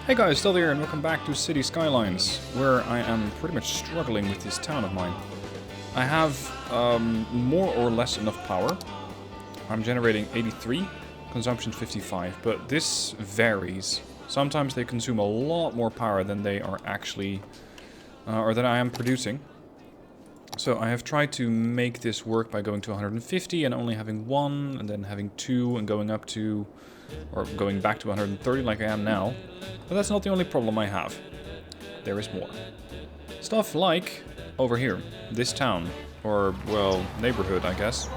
Hey guys, still here and welcome back to City Skylines, where I am pretty much struggling with this town of mine. I have more or less enough power. I'm generating 83, consumption 55, but this varies. Sometimes they consume a lot more power than they are actually, or than I am producing. So I have tried to make this work by going to 150 and only having one, and then having two and going up to, or going back to 130 like I am now. But that's not the only problem I have. There is more. Stuff like over here, this town, or, well, neighborhood, I guess.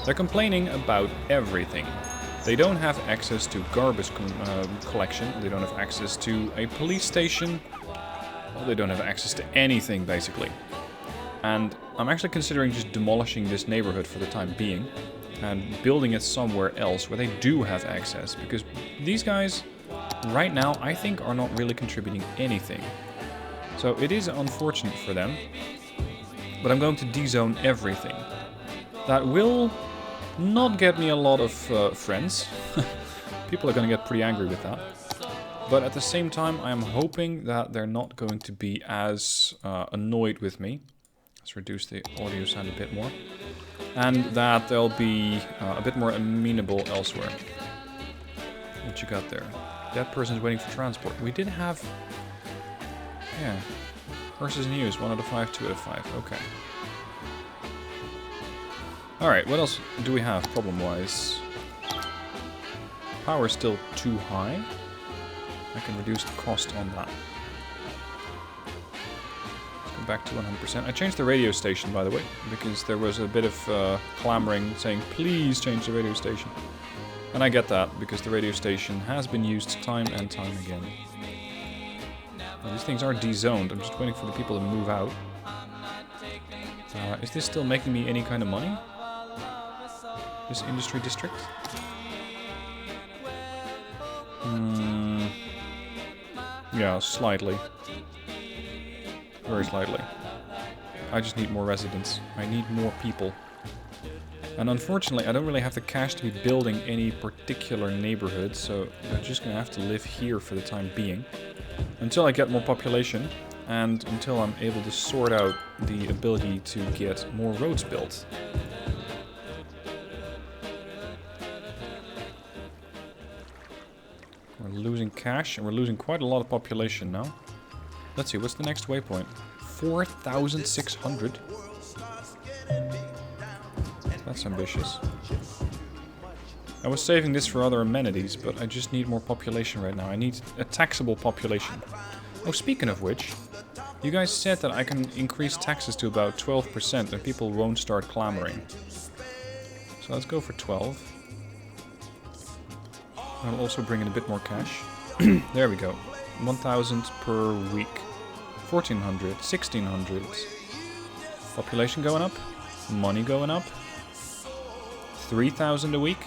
They're complaining about everything. They don't have access to garbage collection, they don't have access to a police station, well, they don't have access to anything, basically. And I'm actually considering just demolishing this neighborhood for the time being and building it somewhere else where they do have access, because these guys, right now, I think are not really contributing anything. So it is unfortunate for them, but I'm going to de-zone everything. That will not get me a lot of friends. People are going to get pretty angry with that. But at the same time, I am hoping that they're not going to be as annoyed with me. Let's reduce the audio sound a bit more. And that they'll be a bit more amenable elsewhere. What you got there? That person's waiting for transport. We did have... yeah. Horses in use. 1 out of 5, 2 out of 5. Okay. Alright, what else do we have problem-wise? Power is still too high. I can reduce the cost on that. Let's go back to 100%. I changed the radio station, by the way, because there was a bit of clamoring saying, please change the radio station. And I get that, because the radio station has been used time and time again. Well, these things are de-zoned. I'm just waiting for the people to move out. Is this still making me any kind of money? This industry district? Yeah, slightly. Very slightly. I just need more residents. I need more people. And unfortunately, I don't really have the cash to be building any particular neighborhood, so I'm just gonna have to live here for the time being. Until I get more population, and until I'm able to sort out the ability to get more roads built. We're losing cash, and we're losing quite a lot of population now. Let's see, what's the next waypoint? 4,600? That's ambitious. I was saving this for other amenities, but I just need more population right now. I need a taxable population. Oh, speaking of which, you guys said that I can increase taxes to about 12% and people won't start clamoring. So let's go for 12. I'll also bring in a bit more cash. There we go. 1,000 per week. 1,400, 1,600. Population going up. Money going up. 3,000 a week.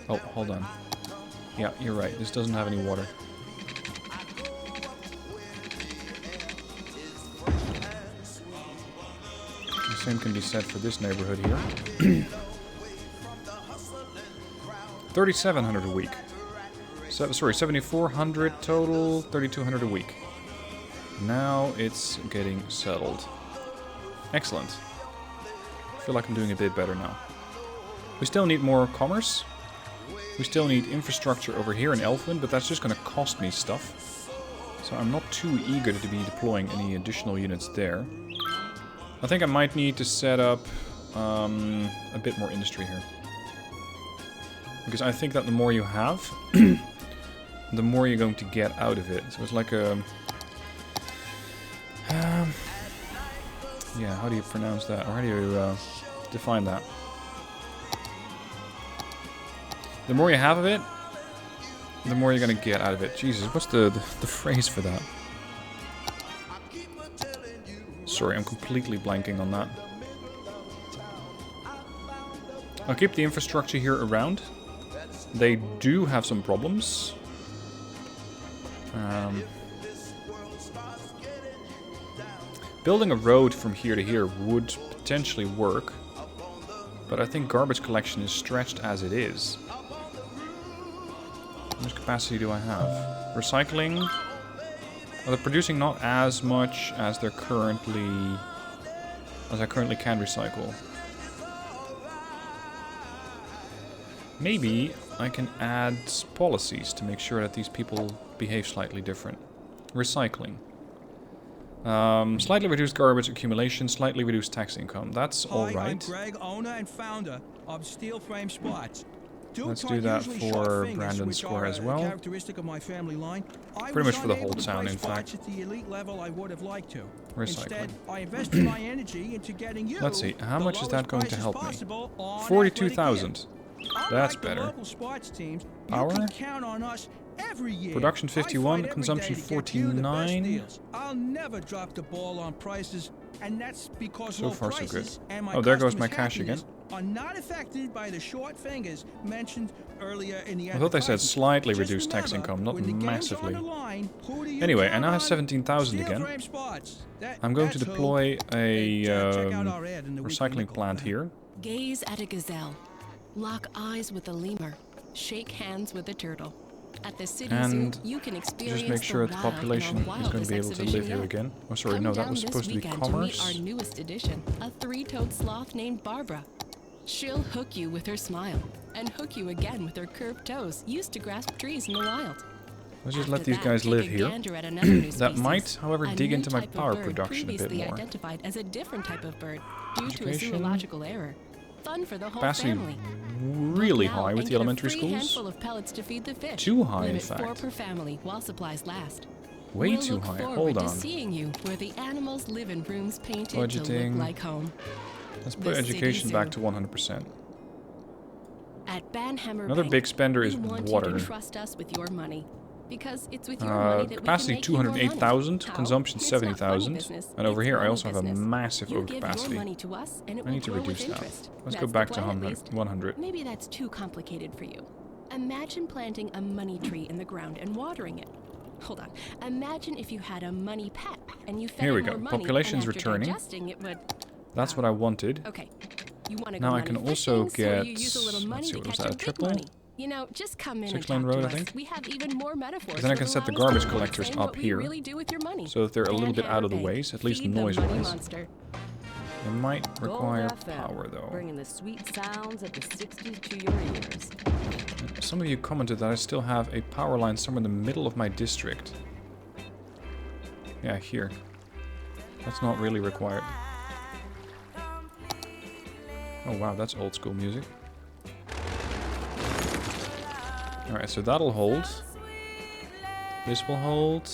Oh, hold on. Yeah, you're right. This doesn't have any water. The same can be said for this neighborhood here. 3,700 a week. So, sorry, 7,400 total, 3,200 a week. Now it's getting settled. Excellent. I feel like I'm doing a bit better now. We still need more commerce. We still need infrastructure over here in Elfwyn, but that's just going to cost me stuff. So I'm not too eager to be deploying any additional units there. I think I might need to set up a bit more industry here. Because I think that the more you have, the more you're going to get out of it. So it's like a... yeah, how do you pronounce that? Or how do you define that? The more you have of it, the more you're going to get out of it. Jesus, what's the phrase for that? Sorry, I'm completely blanking on that. I'll keep the infrastructure here around. They do have some problems. Building a road from here to here would potentially work, but I think garbage collection is stretched as it is. much capacity do I have? Recycling? Well, they're producing not as much as they're currently... as I currently can recycle. Maybe I can add policies to make sure that these people behave slightly different. Recycling. Slightly reduced garbage accumulation, slightly reduced tax income. That's alright. I'm Greg, owner and founder of Steel Frame Spots. Let's do that for Brandon Square as well. Pretty much for the whole town, in fact. Recycling. Let's see, how much is that going to help me? 42,000. That's better. Power? Production 51, consumption 49. I'll never drop the ball on prices, and that's because so far so good. Oh, there goes my cash again. Are not affected by the short fingers mentioned earlier in the I thought they said slightly reduced tax income, not massively. Anyway, I now have 17,000 again. I'm going to deploy a recycling plant here. Gaze at a gazelle, lock eyes with a lemur, shake hands with a turtle. At the city zoo, you can experience just make sure that the population is going to be able to live here again. Oh, sorry, no, that was supposed to be commerce. To meet our newest addition, a three-toed sloth named Barbara. She'll hook you with her smile, and hook you again with her curved toes, used to grasp trees in the wild. Let's just let these guys live here. That might, however, dig into my power production a bit more. Identified as a different type of bird due to a zoological error. Fun for the whole family. Really high with the elementary schools. Handful of pellets to feed the fish. Too high, in fact. 4 per family while supplies last. Way too high. Hold on. Seeing you where the animals live in rooms painted budgeting. To look like home. Let's put education back to 100%. At Banhammer Another big spender is water. You to trust us with your money. Because it's with your money that capacity 208,000, consumption 70,000, and over here I also have a massive overcapacity. I need to reduce that. Let's go back to 100. Maybe that's too complicated for you. Imagine planting a money tree in the ground and watering it. Hold on. Imagine if you had a money pet and you fed here we it go. more money, Population's and after returning. Digesting, it would, that's what I wanted. Okay. You want to now go I can also get. Let's see, what was that? A triple? You know, just come in 6-lane road, I think. We have even more metaphors. Then I can set the garbage collectors up here, so that they're a little bit out of the way, at least noise-wise. It might require power, though. Bringing the sweet sounds of the 60s to your ears. Some of you commented that I still have a power line somewhere in the middle of my district. Yeah, here. That's not really required. Oh wow, that's old school music. Alright, so that'll hold. This will hold.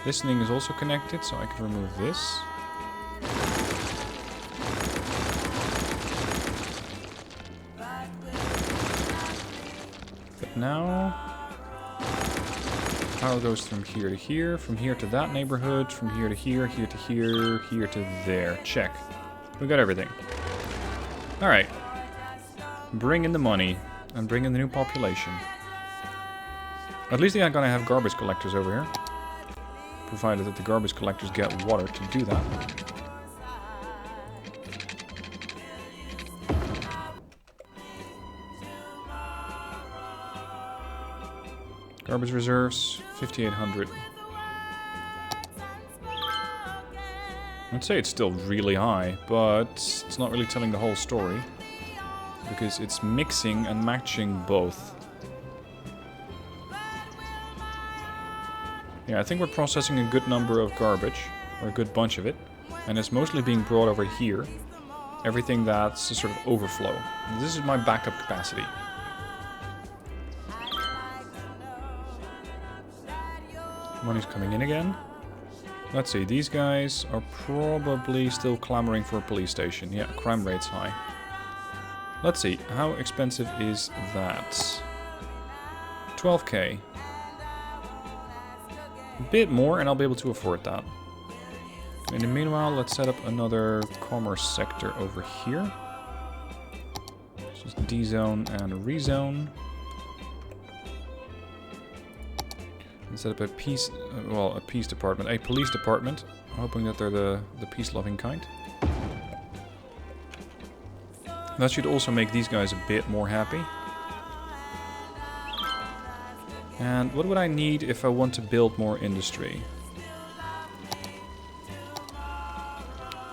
Listening is also connected, so I can remove this. But now... power goes from here to here, from here to that neighborhood, from here to here, here to here, here to there. Check. We got everything. Alright. Bring in the money. And bring in the new population. At least I'm gonna have garbage collectors over here. Provided that the garbage collectors get water to do that. Garbage reserves, 5,800. I'd say it's still really high, but it's not really telling the whole story. Because it's mixing and matching both. Yeah, I think we're processing a good number of garbage, or a good bunch of it, and it's mostly being brought over here. Everything that's a sort of overflow. And this is my backup capacity. Money's coming in again. Let's see, these guys are probably still clamoring for a police station. Yeah, crime rate's high. Let's see, how expensive is that? 12k. A bit more and I'll be able to afford that. In the meanwhile, let's set up another commerce sector over here. Just D-zone and rezone. And set up a peace, a peace department, a police department. Hoping that they're the peace-loving kind. That should also make these guys a bit more happy. And what would I need if I want to build more industry?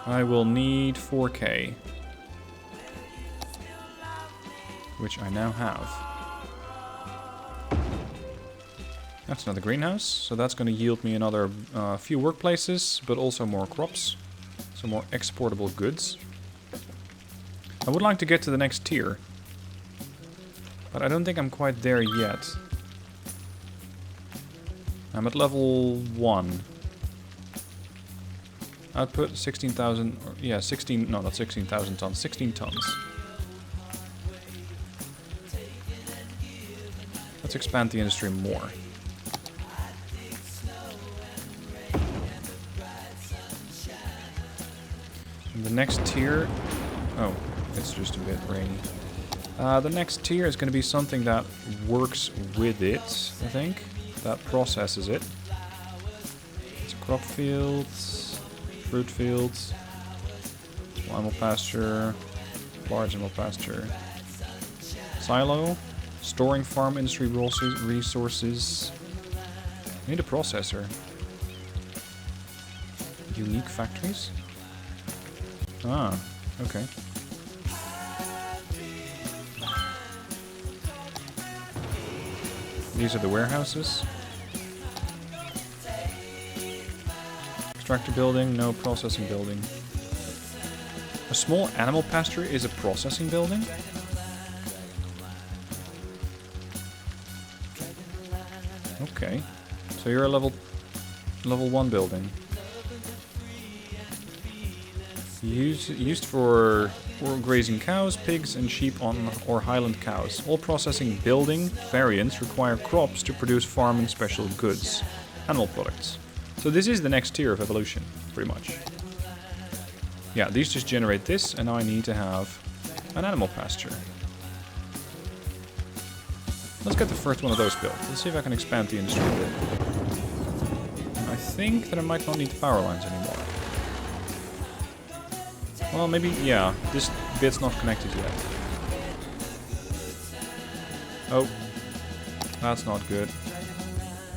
I will need 4K. Which I now have. That's another greenhouse, so that's going to yield me another few workplaces, but also more crops. So more exportable goods. I would like to get to the next tier. But I don't think I'm quite there yet. I'm at level 1. Output 16,000, yeah, 16, no, not 16,000 tons, 16 tons. Let's expand the industry more. And the next tier, oh, it's just a bit rainy. The next tier is going to be something that works with it, I think. That processes it. It's crop fields, fruit fields, animal pasture, large animal pasture, silo, storing farm industry resources. I need a processor. Unique factories? Ah, okay. These are the warehouses. Extractor building, no processing building. A small animal pasture is a processing building? Okay. So you're a level 1 building. Used for grazing cows, pigs and sheep on or highland cows. All processing building variants require crops to produce farming special goods, animal products. So this is the next tier of evolution, pretty much. Yeah, these just generate this, and now I need to have an animal pasture. Let's get the first one of those built. Let's see if I can expand the industry a bit. I think that I might not need the power lines anymore. Well, maybe, yeah, this bit's not connected yet. Oh, that's not good.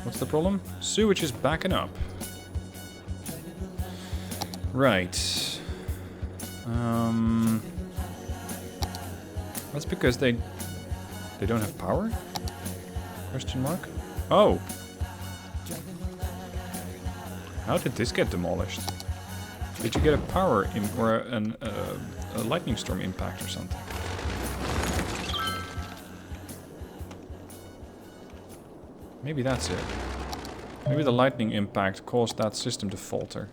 What's the problem? Sewage is backing up. Right. That's because they don't have power? Question mark? Oh! How did this get demolished? Did you get a power or a lightning storm impact or something? Maybe that's it. Maybe the lightning impact caused that system to falter.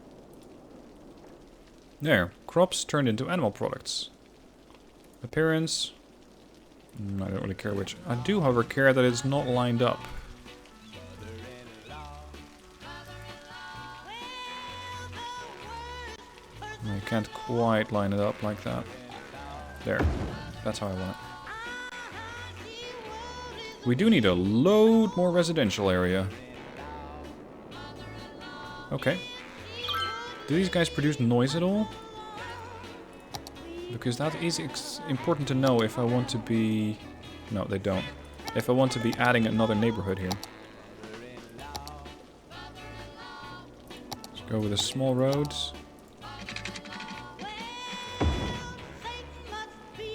There, crops turned into animal products. Appearance. I don't really care which. I do, however, care that it's not lined up. I can't quite line it up like that. There. That's how I want it. We do need a load more residential area. Okay. Do these guys produce noise at all? Because that is important to know if I want to be... No, they don't. If I want to be adding another neighborhood here. Let's go with the small roads.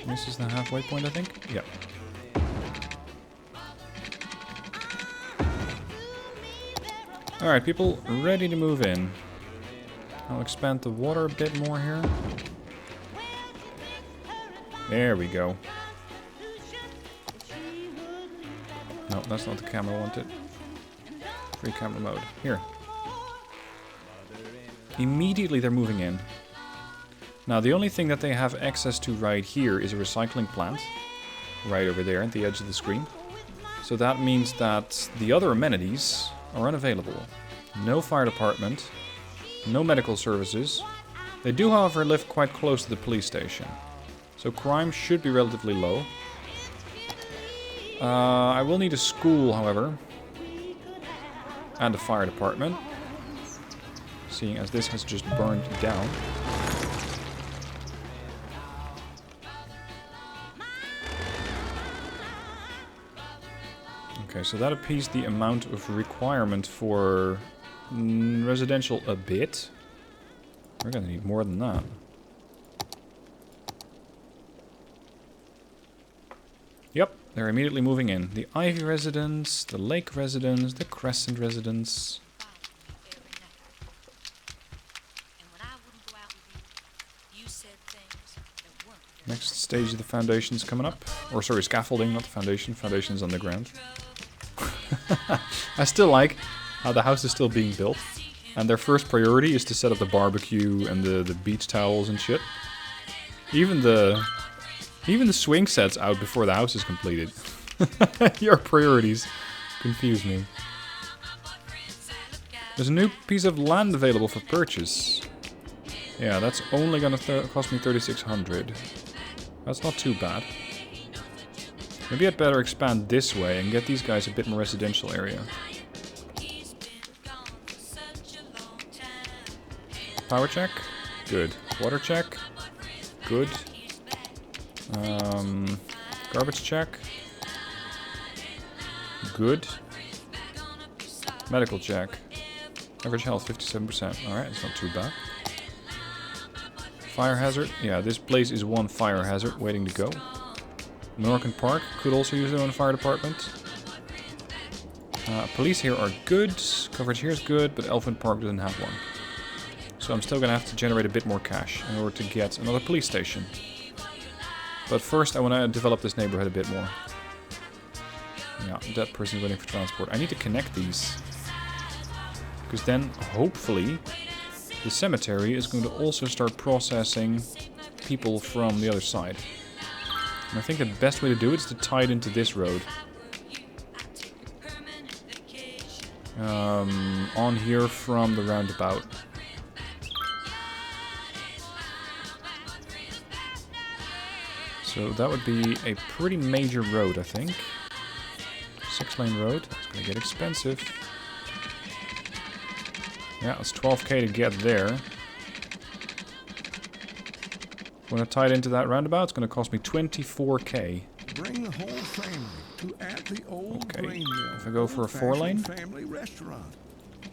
This is the halfway point, I think? Yeah. Alright, people ready to move in. I'll expand the water a bit more here. There we go. No, that's not the camera I wanted. Free camera mode. Here. Immediately they're moving in. Now, the only thing that they have access to right here is a recycling plant. Right over there at the edge of the screen. So that means that the other amenities are unavailable. No fire department. No medical services. They do, however, live quite close to the police station. So crime should be relatively low. I will need a school, however. And a fire department. Seeing as this has just burned down. Okay, so that appeased the amount of requirement for residential a bit. We're gonna need more than that. Yep, they're immediately moving in. The Ivy residence, the Lake residence, the Crescent residence. Next stage of the foundation's coming up. Or sorry, scaffolding, not the foundation. Foundation's on the ground. I still like how the house is still being built. And their first priority is to set up the barbecue and the beach towels and shit. Even the swing set's out before the house is completed. Your priorities confuse me. There's a new piece of land available for purchase. Yeah, that's only gonna cost me 3,600. That's not too bad. Maybe I'd better expand this way and get these guys a bit more residential area. Power check. Good. Water check. Good. Garbage check. Good. Medical check. Average health 57%. Alright, that's not too bad. Fire hazard. Yeah, this place is one fire hazard waiting to go. Monorkin Park could also use their own fire department. Police here are good. Coverage here is good, but Elfwyn Park doesn't have one. So I'm still gonna have to generate a bit more cash in order to get another police station. But first I want to develop this neighborhood a bit more. Yeah, that person's waiting for transport. I need to connect these. Because then, hopefully, the cemetery is going to also start processing people from the other side. And I think the best way to do it is to tie it into this road. On here from the roundabout. So that would be a pretty major road, I think. 6-lane road. It's going to get expensive. Yeah, it's 12k to get there. When I tie it into that roundabout, it's going to cost me 24k. Bring the whole family to At the Old Grain Mill. If I go for a 4-lane, family restaurant.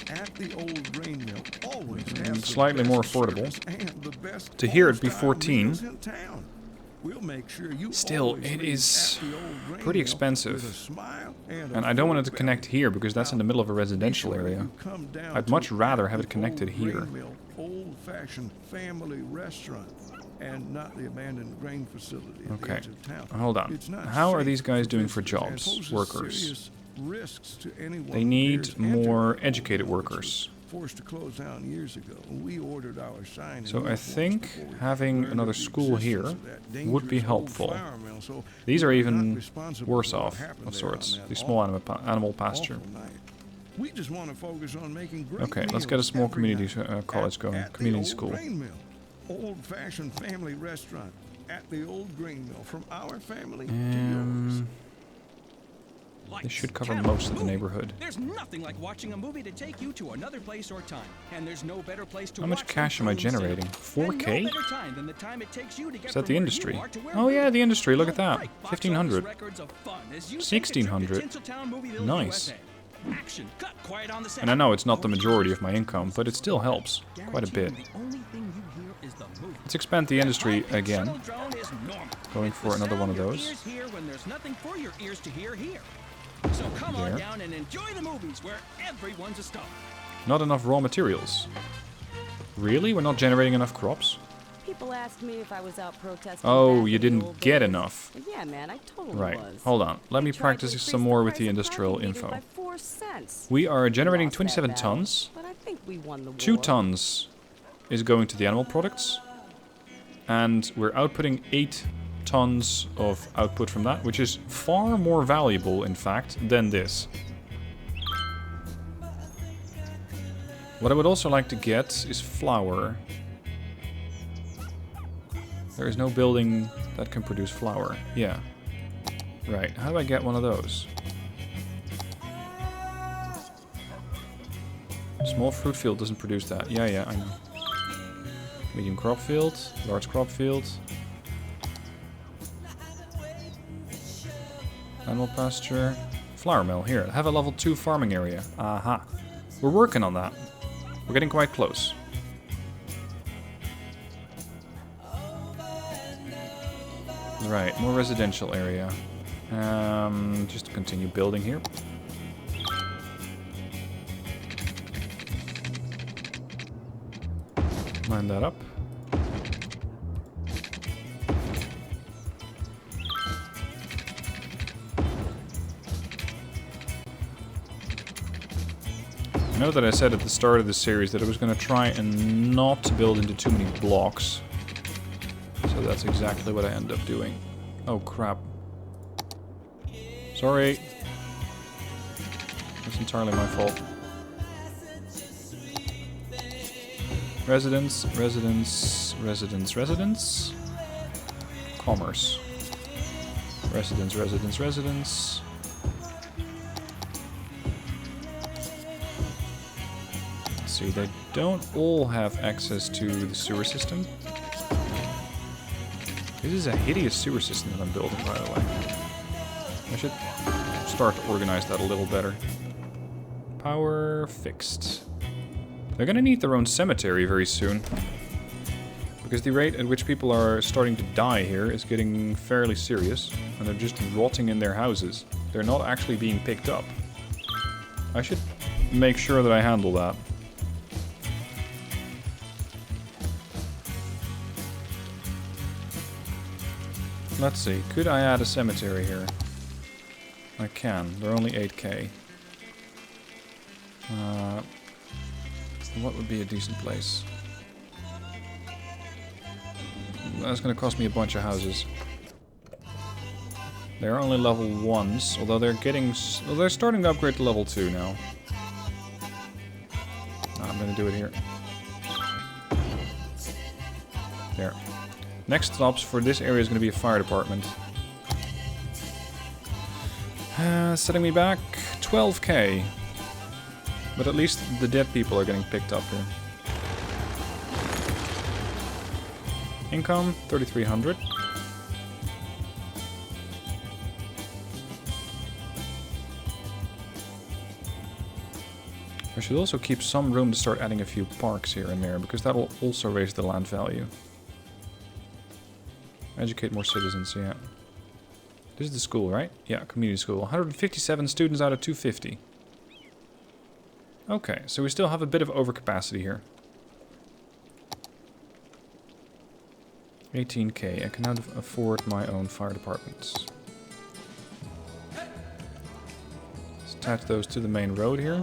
At the Old Grain Mill always has slightly more affordable. To here it'd be 14. We'll make sure you still, it is pretty expensive. And I don't want it to connect here because that's in the middle of a residential area. I'd much rather have it connected here. Old-fashioned family restaurant and not the abandoned grain facility. Okay, hold on. How are these guys doing for jobs, workers? They need more educated workers. Forced to close down years ago. We ordered our sign. So I think having another school here would be helpful. These are even worse off of sorts. The small animal pasture. We just want to focus on making great okay, let's get a small community college going. Community school. Old-fashioned family restaurant at the Old Grain Mill from our family to yours. This should cover most of the neighborhood. There's nothing like watching a movie to take you to another place or time. And there's no better place to How much cash am I generating? 4k? Is that the industry? Oh yeah, the industry, look at that. 1,500. 1,600. Nice. And I know it's not the majority of my income, but it still helps. Quite a bit. Let's expand the industry again. Going for another one of those. So come on down and enjoy the movies where everyone's a star. Not enough raw materials. Really? We're not generating enough crops? People asked me if I was out protesting. Oh, you didn't get enough. Yeah, man, I totally right. was. Hold on. Let me practice some more with the industrial info. We are generating 27 tons. But I think we won the war. 2 tons is going to the animal products. And we're outputting 8 tons of output from that, which is far more valuable, in fact, than this. What I would also like to get is flour. There is no building that can produce flour. Yeah. Right. How do I get one of those? Small fruit field doesn't produce that. Yeah, I know. Medium crop field, large crop field. Animal pasture, Flour mill, here. Have a level 2 farming area. Aha. We're working on that. We're getting quite close. Right, more residential area. Just to continue building here. Line that up. I know that I said at the start of the series that I was going to try and not build into too many blocks. So that's exactly what I end up doing. Oh crap. Sorry. It's entirely my fault. Residence, residence, residence, residence. Commerce. Residence, residence, residence. Let's see, they don't all have access to the sewer system. This is a hideous sewer system that I'm building, by the way. I should start to organize that a little better. Power fixed. They're gonna need their own cemetery very soon. Because the rate at which people are starting to die here is getting fairly serious. And they're just rotting in their houses. They're not actually being picked up. I should make sure that I handle that. Let's see, could I add a cemetery here? I can, they're only 8k. What would be a decent place? That's gonna cost me a bunch of houses. They're only level 1s, although they're getting... Well, they're starting to upgrade to level 2 now. I'm gonna do it here. There. Next stops for this area is going to be a fire department. Setting me back 12k. But at least the dead people are getting picked up here. Income 3,300. I should also keep some room to start adding a few parks here and there, because that will also raise the land value. Educate more citizens, yeah. This is the school, right? Yeah, community school. 157 students out of 250. Okay, so we still have a bit of overcapacity here. 18k. I can now afford my own fire departments. Let's attach those to the main road here.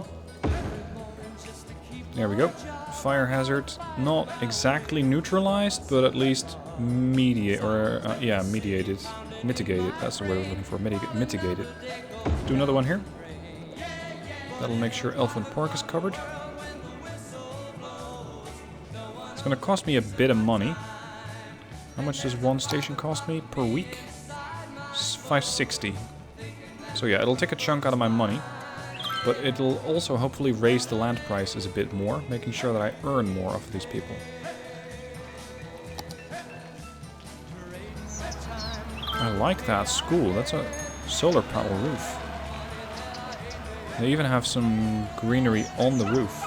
There we go. Fire hazard. Not exactly neutralized, but at least mediated. Mitigated. That's the word I was looking for. Mitigated. Do another one here. That'll make sure Elfwyn Park is covered. It's going to cost me a bit of money. How much does one station cost me per week? 560. So yeah, it'll take a chunk out of my money. But it'll also hopefully raise the land prices a bit more, making sure that I earn more off of these people. I like that school. That's a solar panel roof. They even have some greenery on the roof.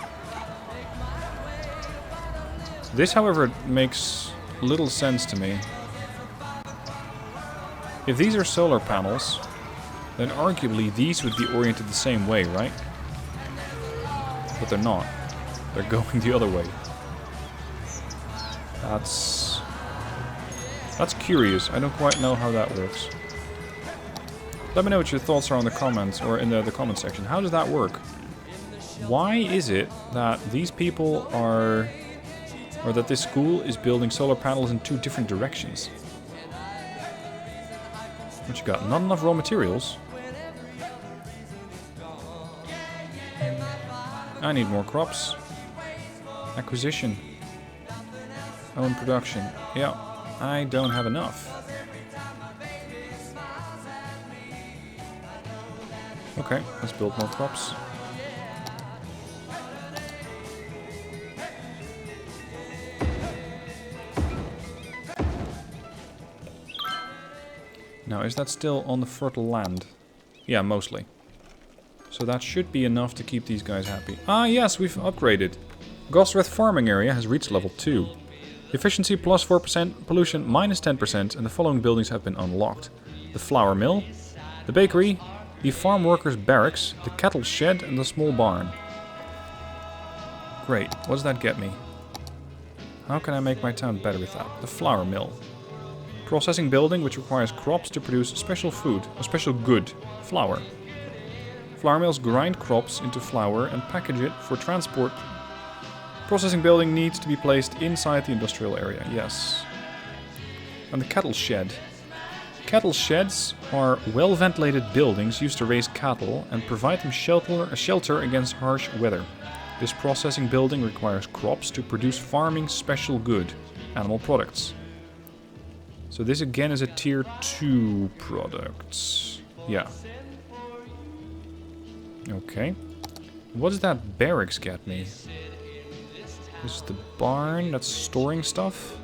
This, however, makes little sense to me. If these are solar panels, then arguably these would be oriented the same way, right? But they're not. They're going the other way. That's curious. I don't quite know how that works. Let me know what your thoughts are on the comments, or in the comment section. How does that work? Why is it that these people are... or that this school is building solar panels in two different directions? What you got? Not enough raw materials? I need more crops. Acquisition. Own production. Yeah, I don't have enough. Okay, let's build more crops. Now, is that still on the fertile land? Yeah, mostly. So that should be enough to keep these guys happy. Ah, yes, we've upgraded. Gosrith farming area has reached level 2. Efficiency plus 4%, pollution minus 10%, and the following buildings have been unlocked. The flour mill, the bakery, the farm workers' barracks, the cattle shed, and the small barn. Great, what does that get me? How can I make my town better with that? The flour mill. Processing building which requires crops to produce special food, a special good, flour. Flour mills grind crops into flour and package it for transport. Processing building needs to be placed inside the industrial area, yes. And the cattle shed. Cattle sheds are well-ventilated buildings used to raise cattle and provide them shelter against harsh weather. This processing building requires crops to produce farming special good, animal products. So this again is a tier 2 product. Yeah. Okay. What does that barracks get me? This is the barn that's storing stuff.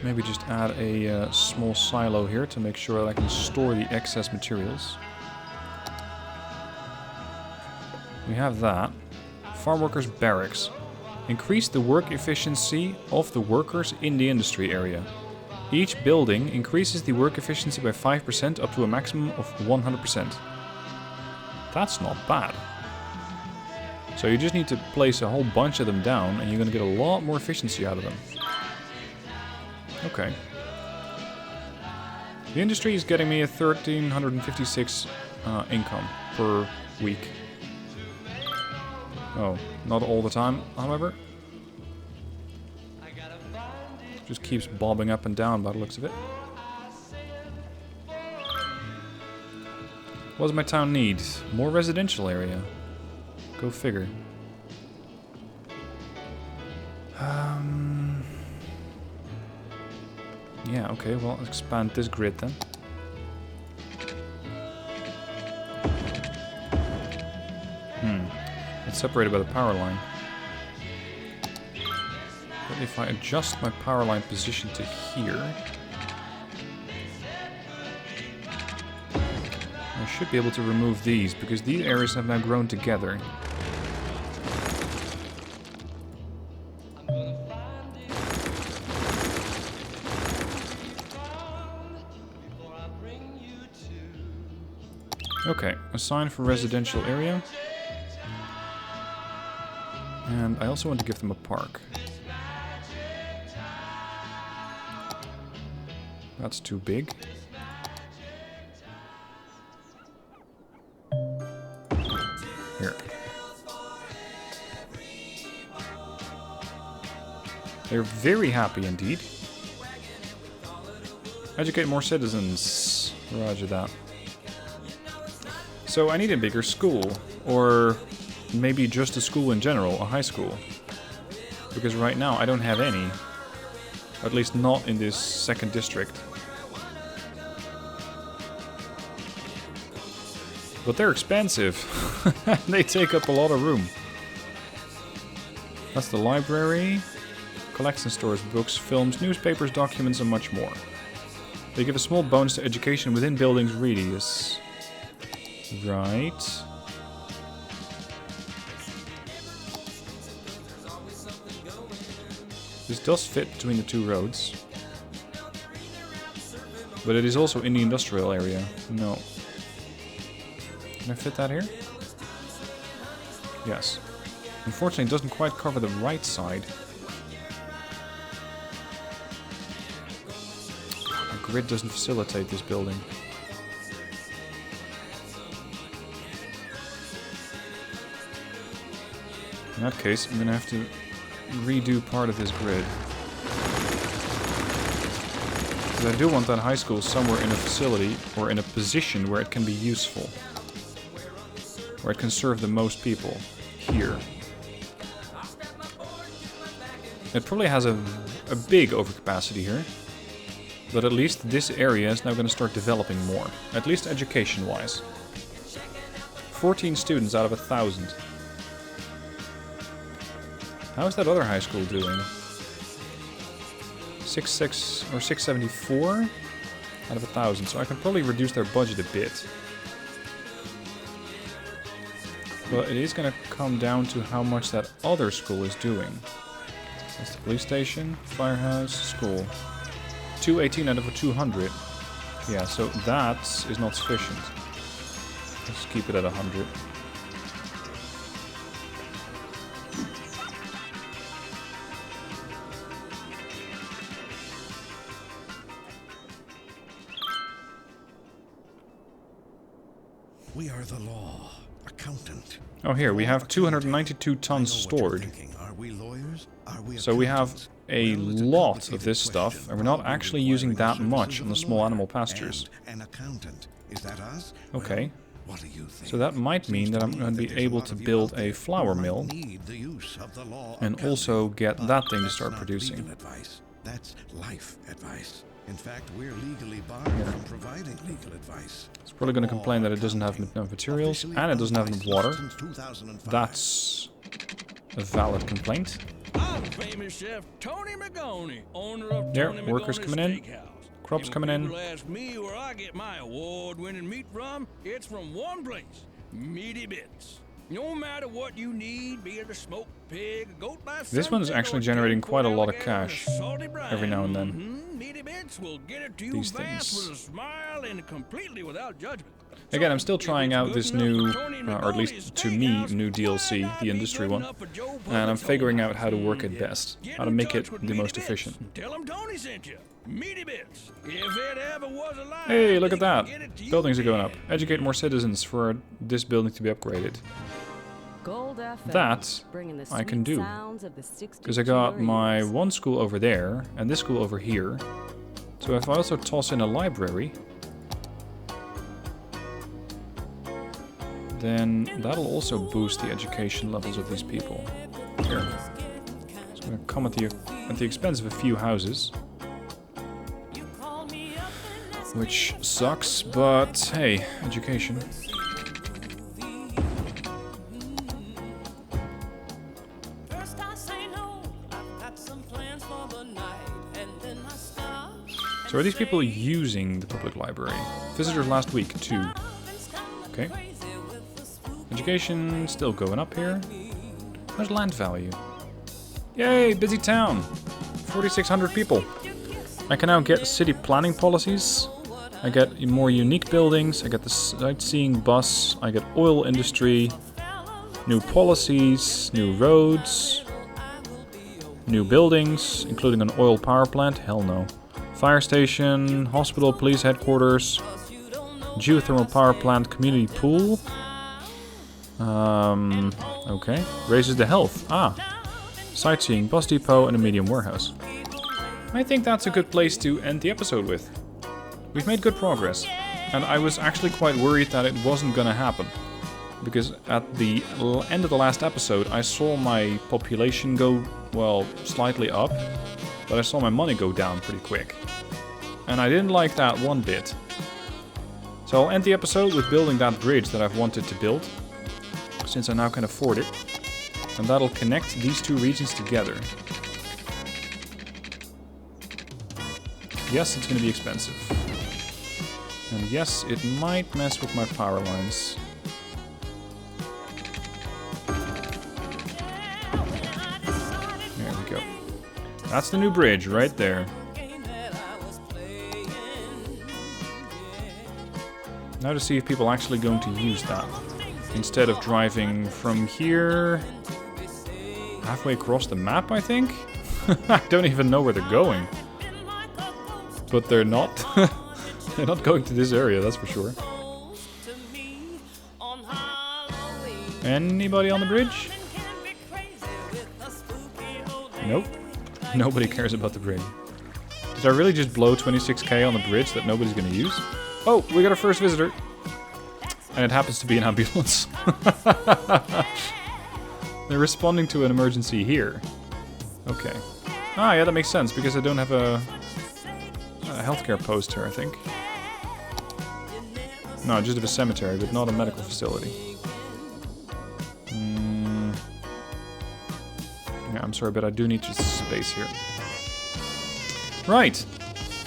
Maybe just add a small silo here to make sure that I can store the excess materials. We have that. Farm workers' barracks. Increase the work efficiency of the workers in the industry area. Each building increases the work efficiency by 5% up to a maximum of 100%. That's not bad. So you just need to place a whole bunch of them down and you're going to get a lot more efficiency out of them. Okay. The industry is getting me a 1,356 income per week. Oh, not all the time, however. Just keeps bobbing up and down by the looks of it. What does my town need? More residential area. Go figure. Yeah, okay, well, let's expand this grid then. It's separated by the power line. But if I adjust my power line position to here, I should be able to remove these, because these areas have now grown together. Okay, assign for residential area. And I also want to give them a park. That's too big. Here. They're very happy indeed. Educate more citizens. Roger that. So I need a bigger school, or maybe just a school in general, a high school. Because right now I don't have any. At least not in this second district. But they're expensive. They take up a lot of room. That's the library. Collects and stores books, films, newspapers, documents, and much more. They give a small bonus to education within buildings radius. Right. This does fit between the two roads. But it is also in the industrial area. No. Can I fit that here? Yes. Unfortunately, it doesn't quite cover the right side. My grid doesn't facilitate this building. In that case, I'm gonna have to redo part of this grid. Because I do want that high school somewhere in a facility or in a position where it can be useful. Where it can serve the most people. Here. It probably has a big overcapacity here. But at least this area is now going to start developing more. At least education-wise. 14 students out of 1,000. How is that other high school doing? 6 or 674 out of 1,000. So I can probably reduce their budget a bit. But it is going to come down to how much that other school is doing. That's the police station, firehouse, school. 218 out of a 200. Yeah, so that is not sufficient. Let's keep it at 100. We are the law. Accountant. Oh, here, we have 292 tons stored. Are we lawyers? Are we So we have accountants? a Well, it's a lot of complicated this stuff, question. and we're not Probably actually using requiring that the much services on the of a small lawyer animal pastures. and an accountant. Is that us? Okay. Well, what do you think? So that might mean Seems that to I'm me going to that be there's a able lot to of you build out there a flour who mill might need the use of the law and accounting. also get But that thing to that's start not producing. legal advice. That's life advice. In fact, we're legally barred from providing legal advice. It's probably going to complain that it doesn't have enough materials and it doesn't have enough water. Since 2005. That's a valid complaint. I'm famous chef Tony McGoney, owner of There, Tony workers McGoney's coming in. Steakhouse. Crops And coming when in. people ask me where I get my award-winning meat from, it's from one place, Meaty Bits. No matter what you need, be it a smoked pig, a goat by This one's sunset, actually or generating quite a lot of alligator in cash salty brine. every now and then. Meaty Bits will get it to you These fast things. with a smile and completely without judgment. Again, So, I'm still if trying it's out good this enough new, for Tony or at least McGoney's to me, Steakhouse, new why DLC, not the be industry good one. enough for Joe And I'm Publix figuring Home out how to work House? it best. Get How to in make touch it with the Meaty most Bits. efficient. Tell 'em Tony sent you. Meaty Bits. If it ever was alive, Hey, look they at that. can get it to you Buildings are going up. dead. Educate more citizens for this building to be upgraded. Gold FM, That bringing the I can sweet do. sounds of the 60s Because I to got your my ears. one school over there and this school over here. So if I also toss in a library, then that'll also boost the education levels of these people. Here. It's going to come at the expense of a few houses. Which sucks, but hey, education. So are these people using the public library? Visitors last week, 2. Okay. Education still going up here. How's land value? Yay, busy town. 4,600 people. I can now get city planning policies. I get more unique buildings. I get the sightseeing bus. I get oil industry. New policies. New roads. New buildings, including an oil power plant. Hell no. Fire station, hospital, police headquarters, geothermal power plant, community pool. Okay. Raises the health. Ah. Sightseeing, bus depot, and a medium warehouse. I think that's a good place to end the episode with. We've made good progress. And I was actually quite worried that it wasn't gonna happen. Because at the end of the last episode, I saw my population go, well, slightly up. But I saw my money go down pretty quick. And I didn't like that one bit. So I'll end the episode with building that bridge that I've wanted to build. Since I now can afford it. And that'll connect these two regions together. Yes, it's going to be expensive. And yes, it might mess with my power lines. There we go. That's the new bridge right there. Now to see if people are actually going to use that. Instead of driving from here... halfway across the map, I think? I don't even know where they're going. But they're not. They're not going to this area, that's for sure. Anybody on the bridge? Nope. Nobody cares about the bridge. Did I really just blow 26k on the bridge that nobody's gonna use? Oh, we got our first visitor. And it happens to be an ambulance. They're responding to an emergency here. Okay. Ah, yeah, that makes sense, because I don't have a healthcare post here, I think. No, I just have a cemetery, but not a medical facility. Yeah, I'm sorry, but I do need just space here. Right.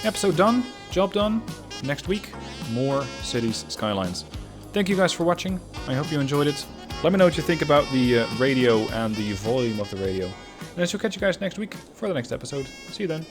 Episode done. Job done. Next week, more Cities Skylines. Thank you guys for watching. I hope you enjoyed it. Let me know what you think about the radio and the volume of the radio. And I shall catch you guys next week for the next episode. See you then.